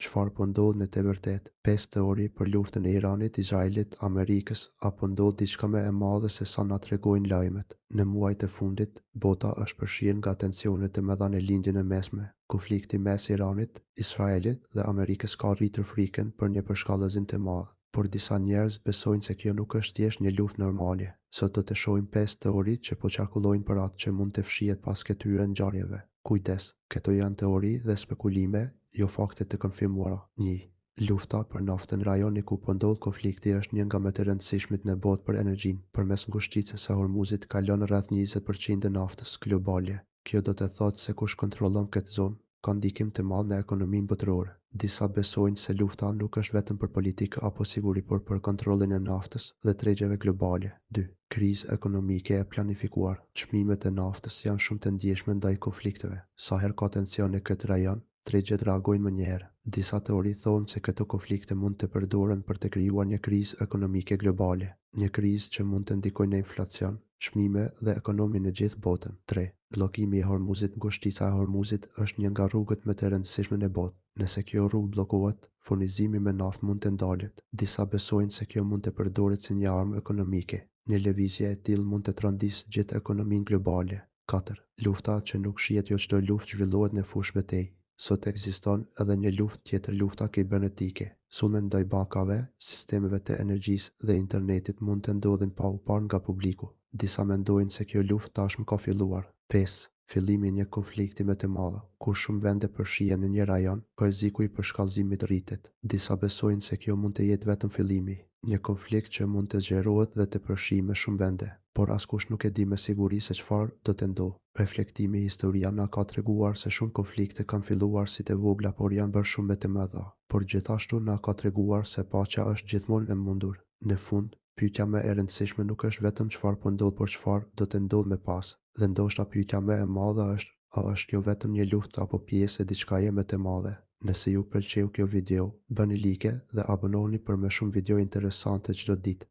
çfarë po ndodh në të vërtetë. 5 teori për luftën e Iranit, Izraelit, Amerikës, apo ndodh diçka më e madhe se sa na tregojnë lajmet. Në muajt e fundit, bota është përfshirë nga tensionet e mëdha në lindjen e mesme. Konflikti mes Iranit, Izraelit dhe Amerikës ka rritur frikën për një përshkallëzim të madh. Por disa njerëz besojnë se kjo nuk është thjesht një luftë normale. Sot do të shohim 5 teoritë që po qarkullojnë për atë që mund të fshihet pas këtyre ngjarjeve. Kujdes, këto janë teori dhe spekulime, jo fakte të konfirmuara. 1. Lufta për naftën. Rajoni ku po ndodh konflikti është një nga më të rëndësishmet në botë për energjinë. Përmes ngushticës së Hormuzit kalon rreth 20% e naftës globale. Kjo do të thotë se kush kontrollon këtë zonë ka ndikim të madh në ekonominë botërore. Disa besojnë se lufta nuk është vetëm për politikë apo siguri, por për kontrollin e naftës dhe tregjeve globale. 2. Krizë ekonomike e planifikuar. Çmimet e naftës janë shumë të ndjeshme ndaj konflikteve. Sa herë ka tensione në këtë rajon, tregjet reagojnë më njëherë. Disa teori thonë se këto konflikte mund të përdoren për të krijuar një krizë ekonomike globale, një krizë që mund të ndikojë në inflacion, çmime dhe ekonominë në gjithë botën. 3. Bllokimi i Hormuzit. Ngushtica e Hormuzit është një nga rrugët më të rëndësishme në botë. Nëse kjo rrugë bllokohet, furnizimi me naftë mund të ndalet. Disa besojnë se kjo mund të përdoret si një armë ekonomike. Një lëvizje e tillë mund të trondisë gjithë ekonominë globale. 4. Lufta që nuk shihet. Jo çdo luftë zhvillohet në fushë betejë. Sot ekziston edhe një luftë tjetër, lufta kibernetike. Sulme ndaj bankave, sistemeve të energjisë dhe internetit mund të ndodhin pa u parë nga publiku. Disa mendojnë se kjo luftë tashmë ka filluar. 5. Fillimi i një konflikti më të madh. Kur shumë vende përfshihen në një rajon, rreziku i përshkallëzimit rritet. Disa besojnë se kjo mund të jetë vetëm fillimi, një konflikt që mund të zgjerohet dhe të përfshijë më shumë vende, por askush nuk e di me siguri se çfarë do të ndodhë. Reflektimi i historia na ka treguar se shumë konflikte kanë filluar si të vogla, por janë bërë shumë më të mëdha. Por gjithashtu na ka treguar se paqja është gjithmonë e mundur. Në fund, pyetja më e rëndësishme nuk është vetëm çfarë po ndodh, por çfarë do të ndodhë më pas. Dhe ndoshta pyetja më e madhe është, a është kjo vetëm një luftë apo pjesë e diçkaje më të madhe? Nëse ju pëlqeu kjo video, bëni like dhe abonohuni për më shumë video interesante çdo ditë.